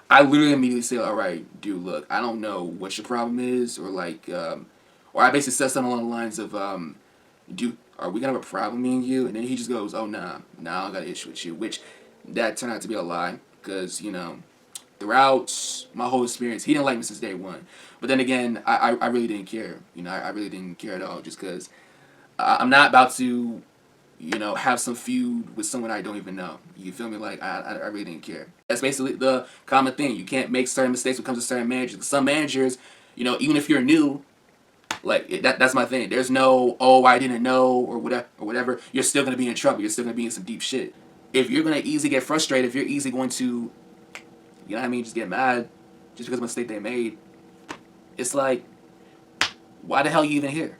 I literally immediately say, all right, dude, look, I don't know what your problem is, or like, or I basically said something along the lines of, dude, are we gonna have a problem, me and you? And then he just goes, oh, nah, I don't got an issue with you, which that turned out to be a lie, because, throughout my whole experience, he didn't like me since day one. But then again, I really didn't care. I really didn't care at all, just because I'm not about to, have some feud with someone I don't even know. You feel me? Like, I really didn't care. That's basically the common thing. You can't make certain mistakes when it comes to certain managers. Some managers, even if you're new, like that's my thing. There's no, oh, I didn't know, or whatever. You're still gonna be in trouble. You're still gonna be in some deep shit. If you're gonna easily get frustrated, if you're easily going to, what I mean, just get mad, just because of a mistake they made, it's like, why the hell are you even here?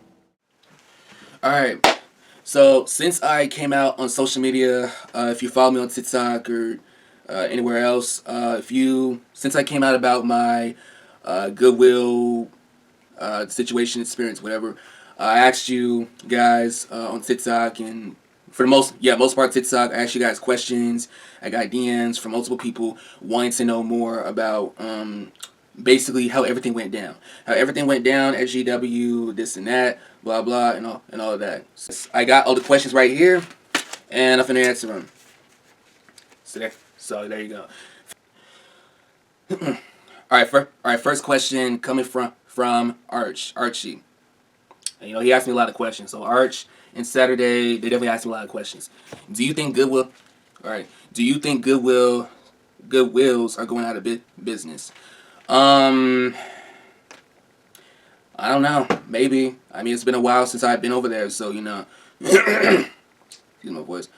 All right. So since I came out on social media, if you follow me on TikTok or anywhere else, if you since I came out about my Goodwill situation, experience, whatever, I asked you guys on TikTok, and for the most part TikTok, I asked you guys questions. I got DMs from multiple people wanting to know more about basically how everything went down. How everything went down at GW, this and that, blah blah, and all of that. I got all the questions right here, and I'm finna answer them. So there you go. All right. First question coming from Archie. And, he asked me a lot of questions. So Arch and Saturday, they definitely asked me a lot of questions. Do you think Goodwill? All right. Do you think Goodwills are going out of business? Um, I don't know. Maybe. I mean, it's been a while since I've been over there, so excuse my voice.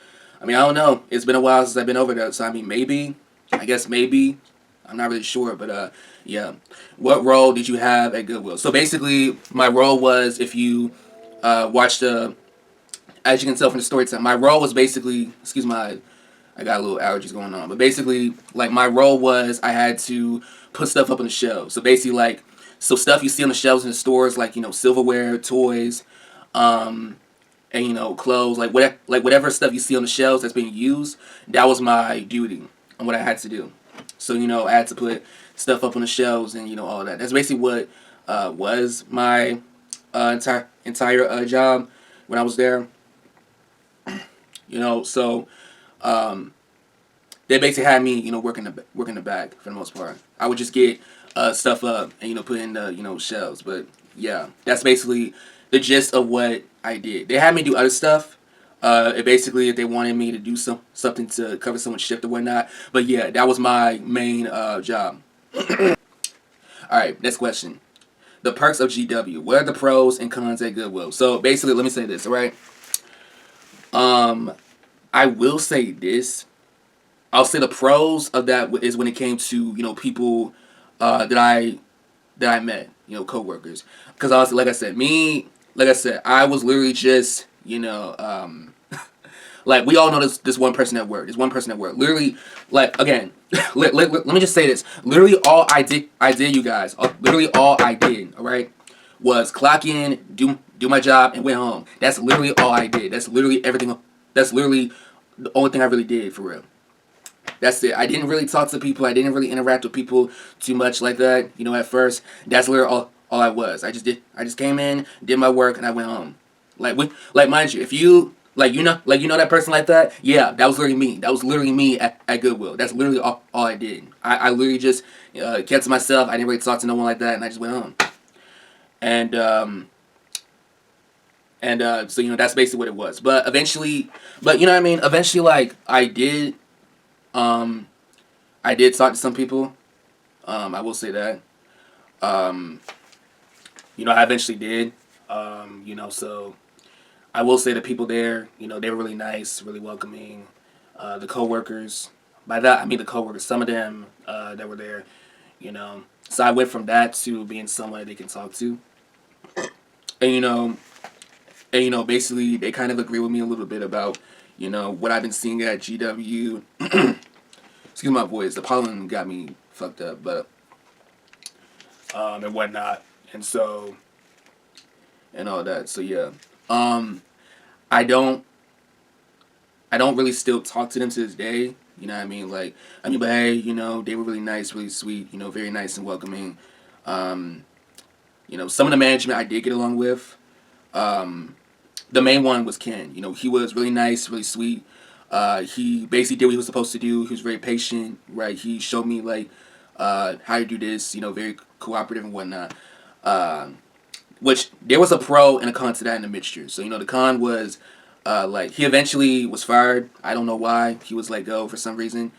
I mean, I don't know. It's been a while since I've been over there, so I mean, maybe. I guess maybe. I'm not really sure, but yeah. What role did you have at Goodwill? So basically, my role was, if you watched as you can tell from the story time, my role was basically, excuse my, I got a little allergies going on, but basically, like, my role was, I had to put stuff up on the shelves. So basically, like, so stuff you see on the shelves in the stores, like, silverware, toys, um, and clothes, like whatever stuff you see on the shelves that's being used, that was my duty and what I had to do. So I had to put stuff up on the shelves, and all that. That's basically what was my entire job when I was there. So um, they basically had me working the back for the most part. I would just get stuff up and put in the shelves. But yeah, that's basically the gist of what I did. They had me do other stuff. It basically, if they wanted me to do something to cover someone's shift or whatnot. But yeah, that was my main job. All right, next question. The perks of GW. What are the pros and cons at Goodwill? So basically, let me say this. All right. Um, I will say this. I'll say the pros of that is when it came to people that I met, coworkers. Because honestly, like I said, I was literally just like, we all know this one person at work. This one person at work. Literally, like, again, let me just say this. Literally, all I did, you guys. Literally, all I did. All right, was clock in, do my job, and went home. That's literally all I did. That's literally everything. That's literally the only thing I really did, for real. That's it. I didn't really talk to people. I didn't really interact with people too much like that. At first, that's literally all I was. I just came in, did my work, and I went home. Like, mind you, if you that person like that, yeah, that was literally me. That was literally me at Goodwill. That's literally all I did. I literally just kept to myself. I didn't really talk to no one like that, and I just went home. And so that's basically what it was. But eventually, but what I mean. Eventually, like, um I did talk to some people. I will say that. Um, I eventually did. So I will say the people there, they were really nice, really welcoming. The coworkers, by that I mean the coworkers. Some of them that were there, you know. So I went from that to being someone they can talk to, and basically they kind of agree with me a little bit about, what I've been seeing at GW. Excuse my voice. The pollen got me fucked up, but and whatnot, and so and all that. So yeah, um, I don't I don't really still talk to them to this day. You know what I mean? Like, I mean, but hey, you know, they were really nice, really sweet. You know, very nice and welcoming. Um, you know, some of the management I did get along with. Um, the main one was Ken. You know, he was really nice, really sweet. He basically did what he was supposed to do. He was very patient, right? He showed me like how to do this. You know, very cooperative and whatnot. Uh, which there was a pro and a con to that in the mixture. So you know, the con was like he eventually was fired. I don't know why he was let go for some reason.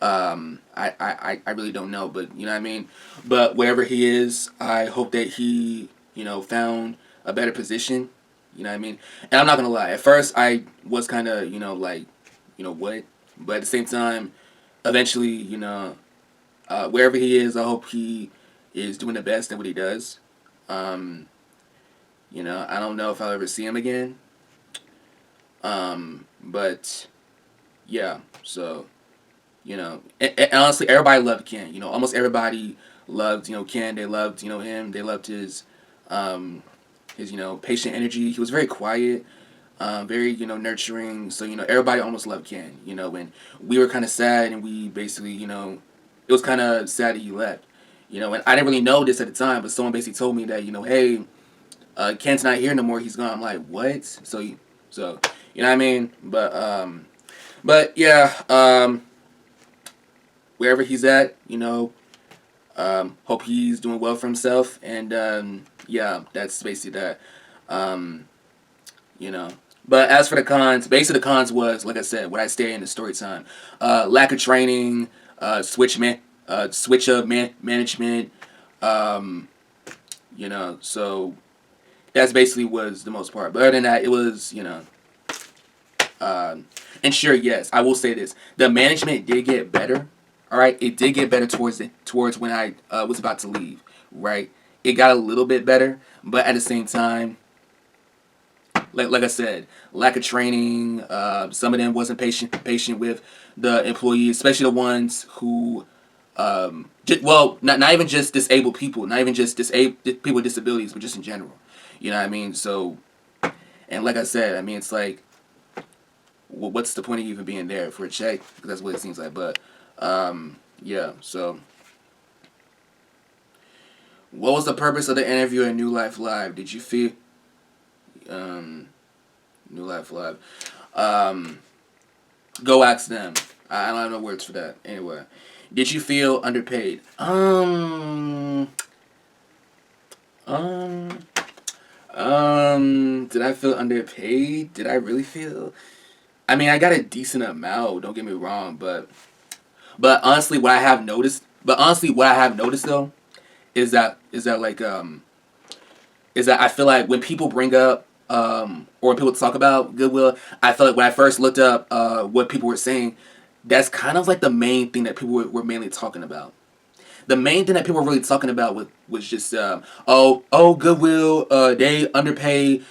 I really don't know, but you know what I mean. But wherever he is, I hope that he you know found a better position. You know what I mean. And I'm not gonna lie. At first, I was kind of you know like you know what, but at the same time, eventually you know wherever he is, I hope he is doing the best at what he does. Um, you know, I don't know if I'll ever see him again. But yeah, so you know, and honestly, everybody loved Ken. You know, almost everybody loved you know Ken. They loved you know him. They loved um, his you know patient energy. He was very quiet, very you know nurturing. So you know, everybody almost loved Ken. You know, when we were kind of sad and we basically you know, it was kind of sad that he left. You know, and I didn't really know this at the time, but someone basically told me that you know, hey, Ken's not here no more. He's gone. I'm like, what? So you know what I mean? But yeah, wherever he's at, you know, hope he's doing well for himself. And yeah, that's basically that. Um, you know. But as for the cons, basically the cons was like I said, what I stated in the story time, lack of training, switch up management. Um, you know, so that's basically was the most part. But other than that, it was you know. And sure, yes, I will say this: the management did get better. All right, it did get better towards when I was about to leave. Right, it got a little bit better, but at the same time, like I said, lack of training. Some of them wasn't patient with the employees, especially the ones who well, not even just disabled people, not even just disabled people with disabilities, but just in general. You know what I mean? So, and like I said, I mean it's like what's the point of even being there for a check? Because that's what it seems like. But yeah. So, what was the purpose of the interview in New Life Live? Did you feel um, New Life Live? Um, go ask them. I don't have no words for that. Anyway, did you feel underpaid? Um. Did I feel underpaid? Did I really feel? I mean, I got a decent amount. Don't get me wrong, but honestly, what I have noticed. But honestly, what I have noticed though is that like is that I feel like when people bring up or when people talk about Goodwill, I feel like when I first looked up what people were saying, that's kind of like the main thing that people were mainly talking about. The main thing that people were really talking about was just Goodwill, they underpay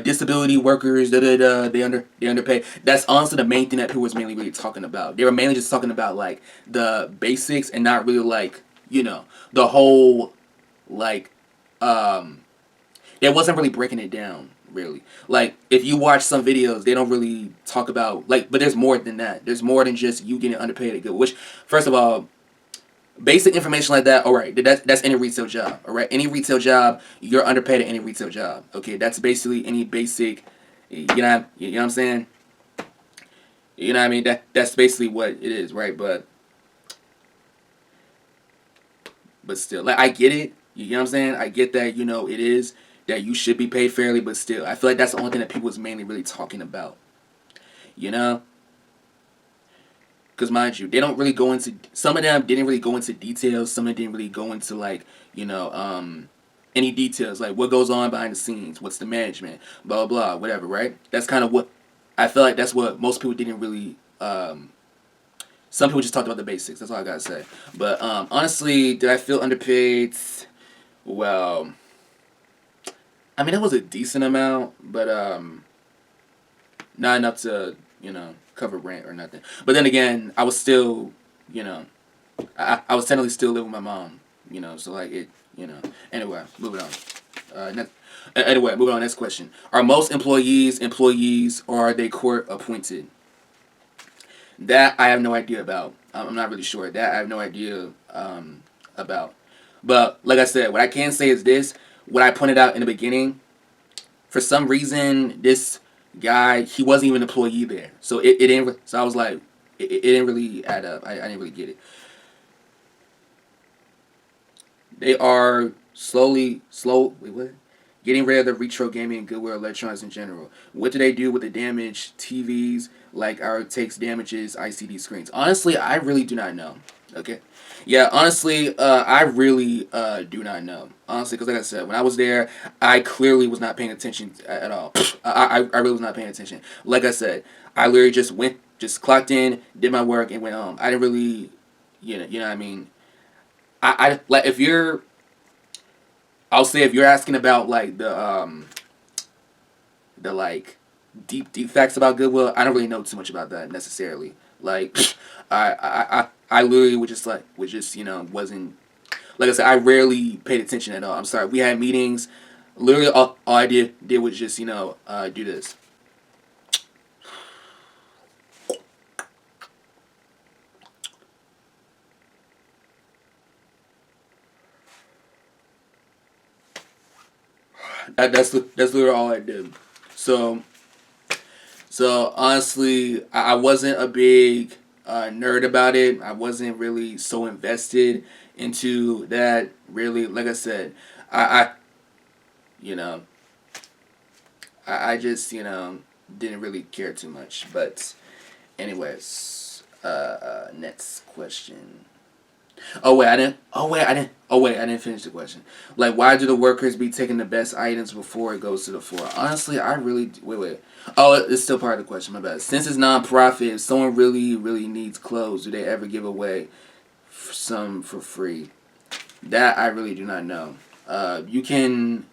disability workers, they underpay. That's honestly the main thing that people was mainly really talking about. They were mainly just talking about like the basics and not really like you know the whole like um they wasn't really breaking it down really. Like if you watch some videos, they don't really talk about like, but there's more than that. There's more than just you getting underpaid at Goodwill. Which first of all, basic information like that, all right, that's any retail job, all right? Any retail job, you're underpaid at any retail job, okay? That's basically any basic, you know what I'm saying? You know what I mean? That's basically what it is, right? But still, like I get it, you know what I'm saying? I get that, you know, it is that you should be paid fairly, but still, I feel like that's the only thing that people was mainly really talking about, you know? Because mind you, they don't really go into some of them didn't really go into details. Some of them didn't really go into like any details like what goes on behind the scenes, what's the management, blah blah blah, whatever. Right? That's kind of what I feel like. That's what most people didn't really. Some people just talked about the basics. That's all I gotta say. But honestly, did I feel underpaid? Well, I mean it was a decent amount, but not enough to cover rent or nothing. But then again, I was still you know I was technically still living with my mom, so like Anyway, moving on. Anyway, moving on. Next question: are most employees or are they court appointed? That I have no idea about. I'm not really sure. That I have no idea about. But like I said, what I can say is this: what I pointed out in the beginning. For some reason, this guy he wasn't even an employee there, so it didn't. So I was like, it didn't really add up. I didn't really get it. They are wait, what? Getting rid of the retro gaming and Goodwill electronics in general. What do they do with the damaged TVs like our takes damages ICD screens? Honestly, I really do not know. Okay. Yeah, honestly, I really do not know. Honestly, because like I said, when I was there, I clearly was not paying attention at all. I really was not paying attention. Like I said, I literally just clocked in, did my work, and went home. I didn't really, you know what I mean? I like if you're I'll say if you're asking about like the like deep facts about Goodwill, I don't really know too much about that necessarily. Like I literally would just wasn't like I said, I rarely paid attention at all. I'm sorry. We had meetings. Literally all I did was just do this. That's literally all I did. So So honestly, I wasn't a big nerd about it. I wasn't really so invested into that. Really, like I said, I you know I just didn't really care too much. But anyways, next question. Oh wait, I didn't. Oh wait, I didn't. Oh wait, I didn't finish the question. Like, why do the workers be taking the best items before it goes to the floor? Honestly, I really wait. Oh, it's still part of the question. My bad. Since it's non-profit, if someone really needs clothes, do they ever give away some for free? That I really do not know. You can.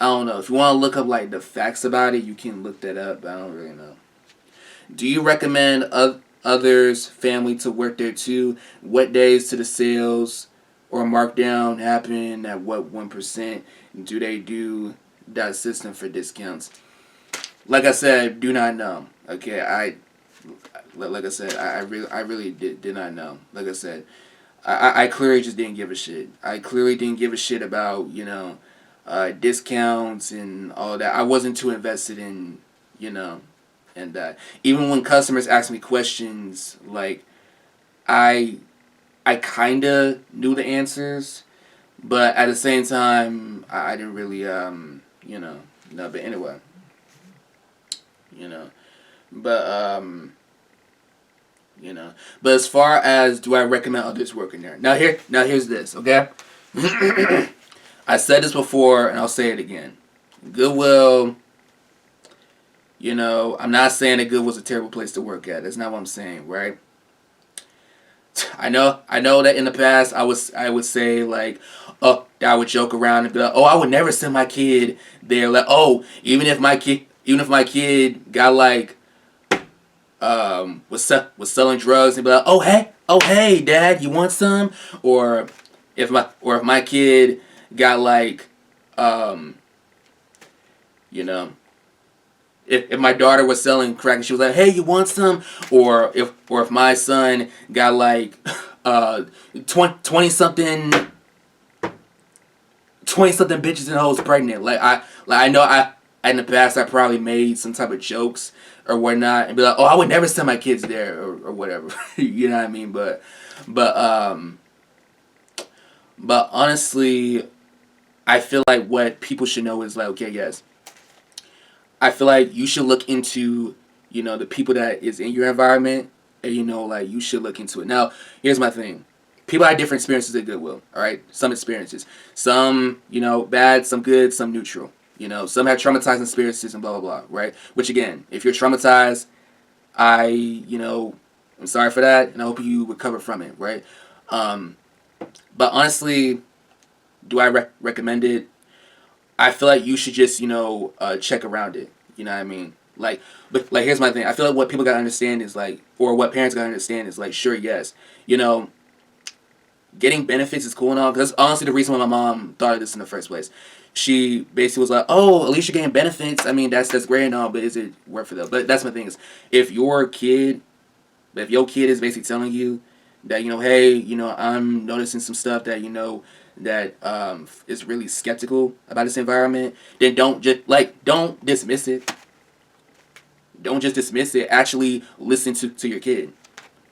I don't know. If you want to look up like the facts about it, you can look that up. But I don't really know. Do you recommend others' family to work there too? What days to the sales or markdown happen at what 1%? Do they do that system for discounts? Like I said, do not know. Okay, like I said, I really did not know. Like I said, I clearly just didn't give a shit. I clearly didn't give a shit about discounts and all that. I wasn't too invested in you know and that. Even when customers ask me questions, like I I kind of knew the answers, but at the same time, I didn't really no. But anyway, you know, but but as far as do I recommend others working there? Here's this, okay? I said this before and I'll say it again. Goodwill, I'm not saying that Goodwill's a terrible place to work at. That's not what I'm saying, right? I know that in the past I would say like, oh, I would joke around and be like, oh, I would never send my kid there. Like, oh, even if my kid got like was selling drugs and be like, oh hey, dad, you want some? Or if my kid got like, um, you know, if my daughter was selling crack and she was like, hey, you want some? Or if my son got like, uh, 20 something. 20 something bitches and hoes pregnant. I know I in the past I probably made some type of jokes or whatnot and be like, oh, I would never send my kids there or whatever. You know what I mean? But um but honestly, I feel like what people should know is like, okay, yes, I feel like you should look into the people that is in your environment, and like you should look into it. Now, here's my thing: people had different experiences at Goodwill. All right, some experiences, some bad, some good, some neutral. Some had traumatizing experiences and blah blah blah. Right? Which again, if you're traumatized, I I'm sorry for that, and I hope you recover from it. Right? Um, but honestly, do I recommend it? I feel like you should just check around it. You know what I mean? But like here's my thing. I feel like what people gotta understand is like, or what parents gotta understand is like, sure, yes, getting benefits is cool and all. Because that's honestly the reason why my mom thought of this in the first place. She basically was like, oh, at least you're getting benefits. I mean, that's great and all, but is it worth it though? But that's my thing is, if your kid But if your kid is basically telling you that, hey, I'm noticing some stuff that, that is really skeptical about this environment, then don't dismiss it. Don't just dismiss it. Actually listen to your kid.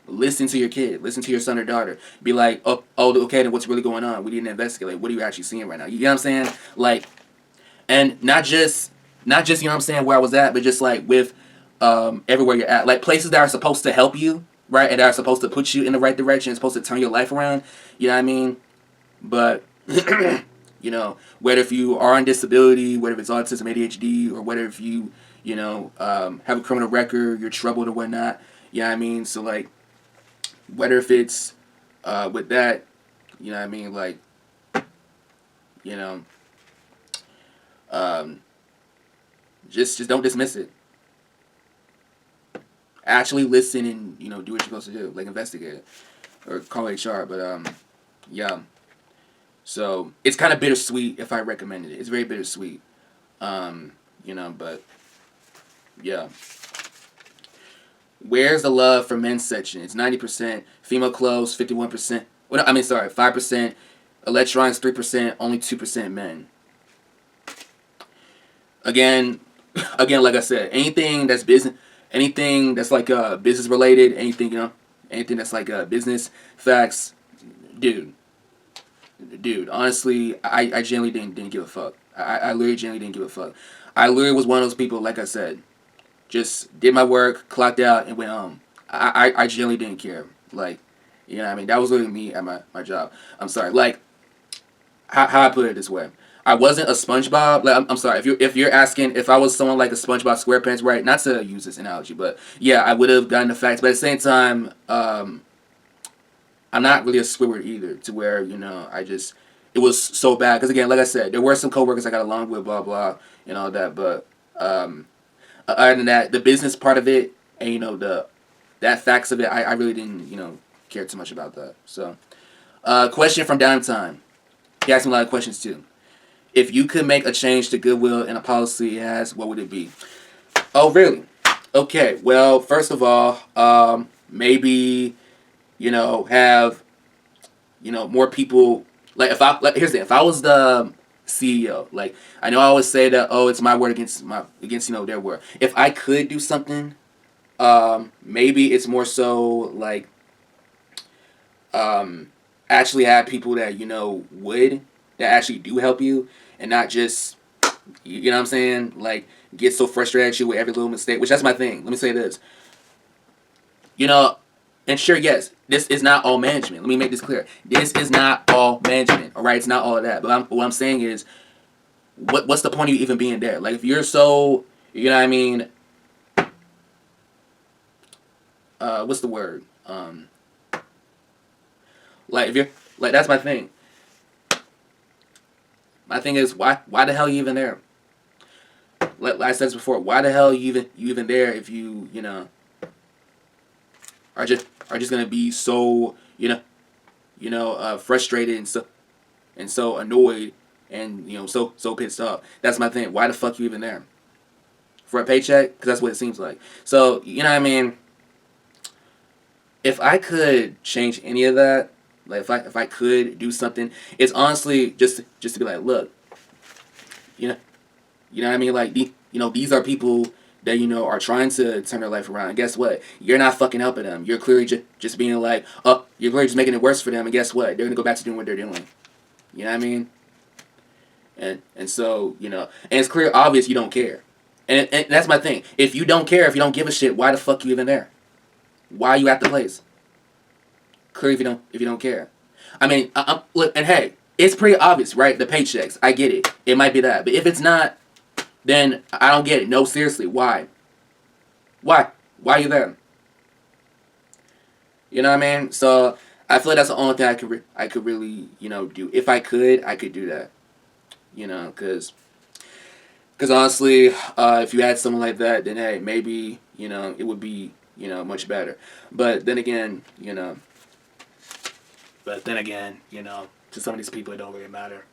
Listen to your kid. Listen to your son or daughter. Be like, okay, then what's really going on? We need to investigate. What are you actually seeing right now? You know what I'm saying? Like, and not just where I was at, but just like with everywhere you're at, like places that are supposed to help you, right, and that are supposed to put you in the right direction, supposed to turn your life around. You know what I mean? But whether if you are on disability, whether if it's autism, ADHD, or whether if you have a criminal record, you're troubled or whatnot. You know what I mean? So like, whether if it's with that, you know what I mean, like, you know, um, just don't dismiss it. Actually listen and do what you're supposed to do, like investigate it or call HR. But yeah. So it's kind of bittersweet if I recommended it. It's very bittersweet. But yeah. Where's the love for men's section? It's 90%. Female clothes, 51%. Well, I mean, sorry, 5%. Electronics, 3%. Only 2% men. Again, like I said, anything that's business, anything that's like business related, anything that's like business facts, dude. Honestly, I genuinely didn't give a fuck. I literally genuinely didn't give a fuck. I literally was one of those people, like I said, just did my work, clocked out, and went home. I genuinely didn't care. Like, what I mean? That was literally me at my job. I'm sorry. Like, how I put it this way. I wasn't a SpongeBob. Like, I'm sorry. If you're asking if I was someone like a SpongeBob SquarePants, right? Not to use this analogy, but yeah, I would have gotten the facts. But at the same time, I'm not really a Squidward either. To where it was so bad. Because again, like I said, there were some coworkers I got along with, blah blah, and all that. But other than that, the business part of it, and that facts of it, I really didn't care too much about that. So, question from Downtime. He asked me a lot of questions too. If you could make a change to Goodwill in a policy it has, what would it be? Oh, really? Okay. Well, first of all, maybe have more people. Like here's the thing. If I was the CEO, like I know I always say that, oh, it's my word against their word. If I could do something, maybe it's more so like actually have people that that actually do help you, and not just what I'm saying, like get so frustrated at you with every little mistake. Which that's my thing. Let me say this. And sure, yes, this is not all management. Let me make this clear. This is not all management. All right, it's not all of that. But what I'm saying is, what's the point of you even being there? Like if you're so, what I mean. What's the word? Like if you're like, that's my thing. My thing is, why the hell are you even there? Like I said this before, why the hell are you even there if you are just gonna be so frustrated and so annoyed and so pissed off. That's my thing. Why the fuck you even there? For a paycheck? Because that's what it seems like. So what I mean. If I could change any of that, like if I could do something, it's honestly just to be like, look, what I mean, like these are people that are trying to turn their life around. And guess what? You're not fucking helping them. You're clearly just being like, oh, you're clearly just making it worse for them. And guess what? They're gonna go back to doing what they're doing. You know what I mean? And so and it's clear, obvious you don't care. And that's my thing. If you don't care, if you don't give a shit, why the fuck you even there? Why are you at the place? Clearly, if you don't care. I mean, look, and hey, it's pretty obvious, right? The paychecks, I get it. It might be that, but if it's not, then I don't get it. No, seriously, why? Why are you there? You know what I mean? So I feel like that's the only thing I could really do. If I could do that. Because honestly, if you had someone like that, then hey, maybe it would be much better. But then again, to some of these people, it don't really matter.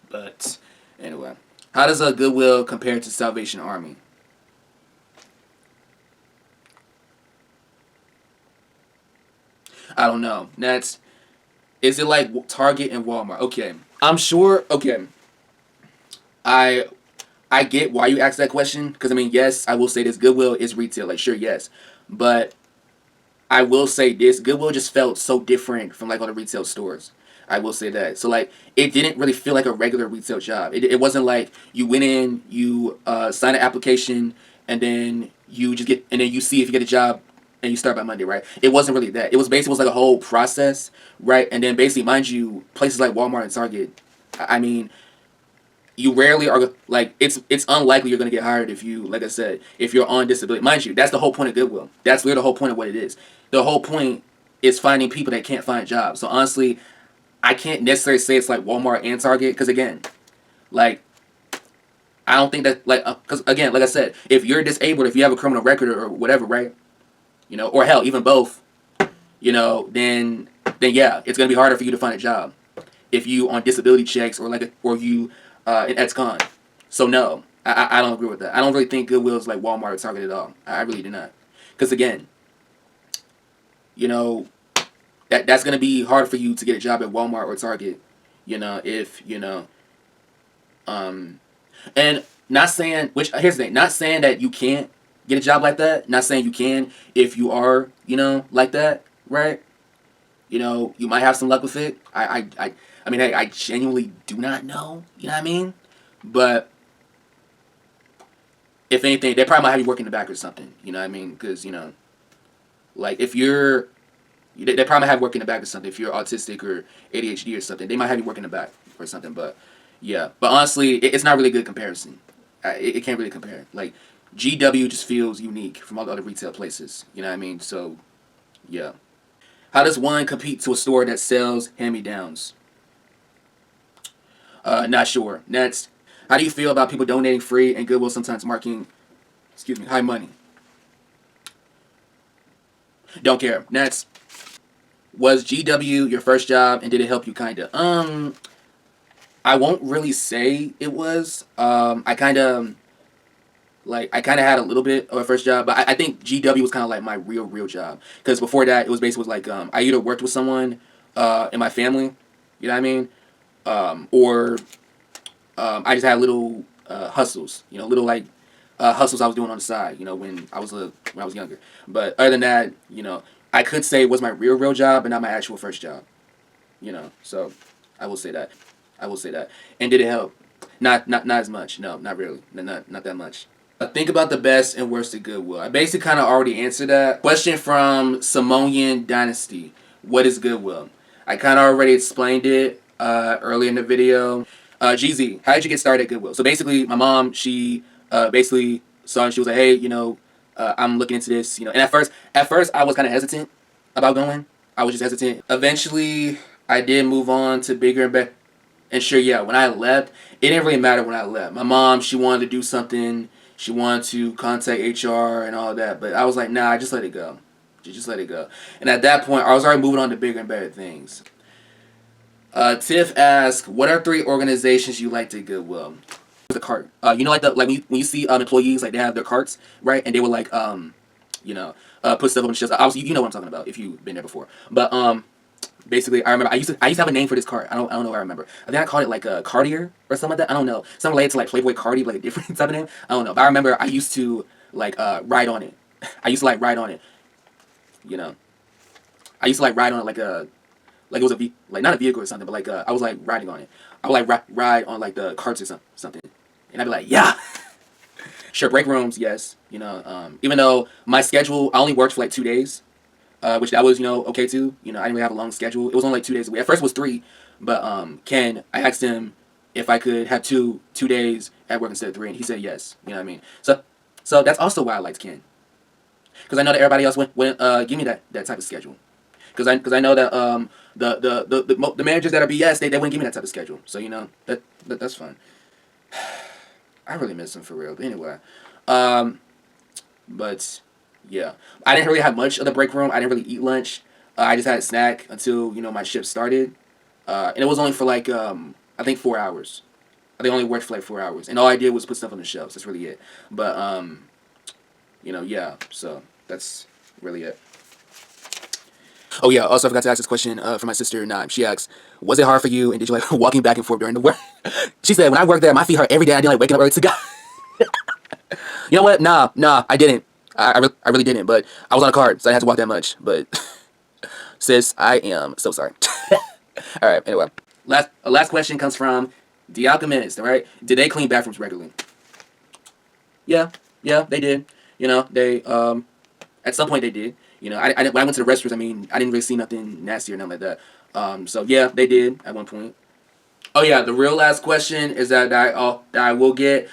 But anyway, how does a Goodwill compare to Salvation Army? I don't know. That's is it like Target and Walmart? Okay, I'm sure. Okay, I I get why you asked that question because I mean, yes, I will say this: Goodwill is retail. Like, sure, yes, but I will say this: Goodwill just felt so different from like all the retail stores. I will say that. So like, it didn't really feel like a regular retail job. It wasn't like you went in, you sign an application, and then you just get, and then you see if you get a job, and you start by Monday, right? It wasn't really that. It was basically was like a whole process, right? And then basically, mind you, places like Walmart and Target, I mean, you rarely are like it's unlikely you're gonna get hired if you, like I said, if you're on disability. Mind you, that's the whole point of Goodwill. That's really the whole point of what it is. The whole point is finding people that can't find jobs. So honestly, I can't necessarily say it's like Walmart and Target because again, like I don't think that like because again, like I said, if you're disabled, if you have a criminal record or whatever, right? You know, or hell, even both, you know, then yeah, it's gonna be harder for you to find a job if you on disability checks or like or you in ex-con. So no, I don't agree with that. I don't really think Goodwill is like Walmart or Target at all. I really do not. Because again, you know, that's gonna be hard for you to get a job at Walmart or Target. You know, if you know, um, and not saying which here's the thing, not saying that you can't get a job like that. Not saying you can if you are, you know, like that, right? You know, you might have some luck with it. I mean, I genuinely do not know. You know what I mean? But if anything, they probably might have you work in the back or something. You know what I mean? Because you know, like if you're, they probably might have you work in the back or something. If you're autistic or ADHD or something, they might have you work in the back or something. But yeah, but honestly, it's not really a good comparison. It can't really compare. Like GW just feels unique from all the other retail places. You know what I mean? So yeah. How does one compete to a store that sells hand-me-downs? Not sure. Next, how do you feel about people donating free and Goodwill sometimes marking, excuse me, high money? Don't care. Next, was GW your first job and did it help you kinda? I won't really say it was. I kind of had a little bit of a first job, but I think GW was kind of like my real job because before that it was basically was like I either worked with someone in my family, you know what I mean, or I just had little hustles, you know, little like hustles I was doing on the side, you know, when I was younger. But other than that, you know, I could say it was my real job, but not my actual first job, you know. So I will say that. I will say that. And did it help? Not as much. No, not really. Not that much. Think about the best and worst of Goodwill. I basically kind of already answered that. Question from Simonian Dynasty. What is Goodwill? I kind of already explained it earlier in the video. GZ, how did you get started at Goodwill? So basically, my mom, she basically saw and she was like, hey, you know, I'm looking into this, you know. And at first, I was kind of hesitant about going. I was just hesitant. Eventually, I did move on to bigger and better. And sure, yeah, when I left, it didn't really matter when I left. My mom, she wanted to do something. She wanted to contact HR and all that. But I was like, nah, just let it go. Just let it go. And at that point, I was already moving on to bigger and better things. Tiff asks, what are 3 organizations you like to Goodwill? The cart. You know, like when you see employees, like they have their carts, right? And they would like you know, put stuff on the shelves. Obviously, you know what I'm talking about if you've been there before. But basically, I remember I used to have a name for this cart. I don't know what I remember. I think I called it like a Cartier or something like that. I don't know. Something related to like Playboy Cardi, like a different type of name. I don't know. But I remember I used to like ride on it. I used to like ride on it. You know, I used to like ride on it like it was like not a vehicle or something, but like I was like riding on it. I would like ride on like the carts or something, and I'd be like, yeah. Sure, break rooms, yes. You know, even though my schedule, I only worked for like 2 days. Which that was, you know, okay too. You know, I didn't really have a long schedule. It was only like 2 days a week. At first it was 3, but I asked him if I could have 2 days at work instead of 3, and he said yes. You know what I mean? So that's also why I liked Ken, because I know that everybody else wouldn't give me that type of schedule. Because I know that the managers that are BS, they wouldn't give me that type of schedule. So you know that's fun. I really miss him for real. But anyway, but. Yeah, I didn't really have much of the break room. I didn't really eat lunch. I just had a snack until you know my shift started, and it was only for like I think 4 hours. I think I only worked for like 4 hours, and all I did was put stuff on the shelves. That's really it. But you know, yeah. So that's really it. Oh yeah, also I forgot to ask this question for my sister Naim. She asks, was it hard for you and did you like walking back and forth during the work? She said, when I worked there, my feet hurt every day. I didn't like waking up early to go. You know what? Nah, I didn't. I really didn't, but I was on a card, so I didn't have to walk that much. But sis, I am so sorry. All right, anyway. Last question comes from The Alchemist, all right? Did they clean bathrooms regularly? Yeah, they did. You know, they at some point they did. You know, when I went to the restrooms, I mean, I didn't really see nothing nasty or nothing like that. So yeah, they did at one point. Oh yeah, the real last question is that I will get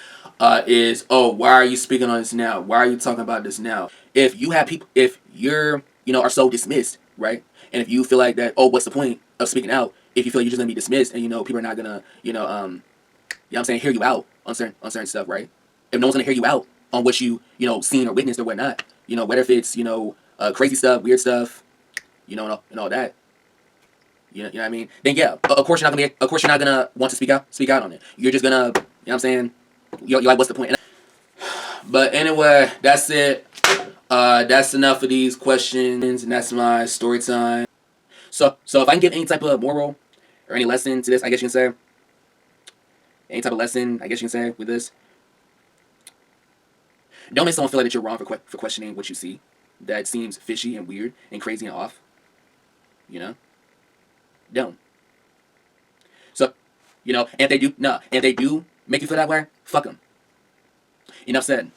is, oh, why are you speaking on this now? Why are you talking about this now? If you have people, if you're are so dismissed, right? And if you feel like that, oh, what's the point of speaking out? If you feel like you're just gonna be dismissed and people are not gonna what I'm saying, hear you out on certain stuff, right? If no one's gonna hear you out on what seen or witnessed or whatnot, whether if it's crazy stuff, weird stuff, and all that. You know what I mean? Then yeah, of course you're not gonna want to speak out on it. You're just gonna, what I'm saying? You're like, what's the point? But anyway, that's it. That's enough of these questions, and that's my story time. So if I can give any type of moral or any lesson to this, I guess you can say. Any type of lesson, I guess you can say with this. Don't make someone feel like that you're wrong for questioning what you see. That seems fishy and weird and crazy and off. You know? Don't. So, and if they do make you feel that way, fuck them. Enough said.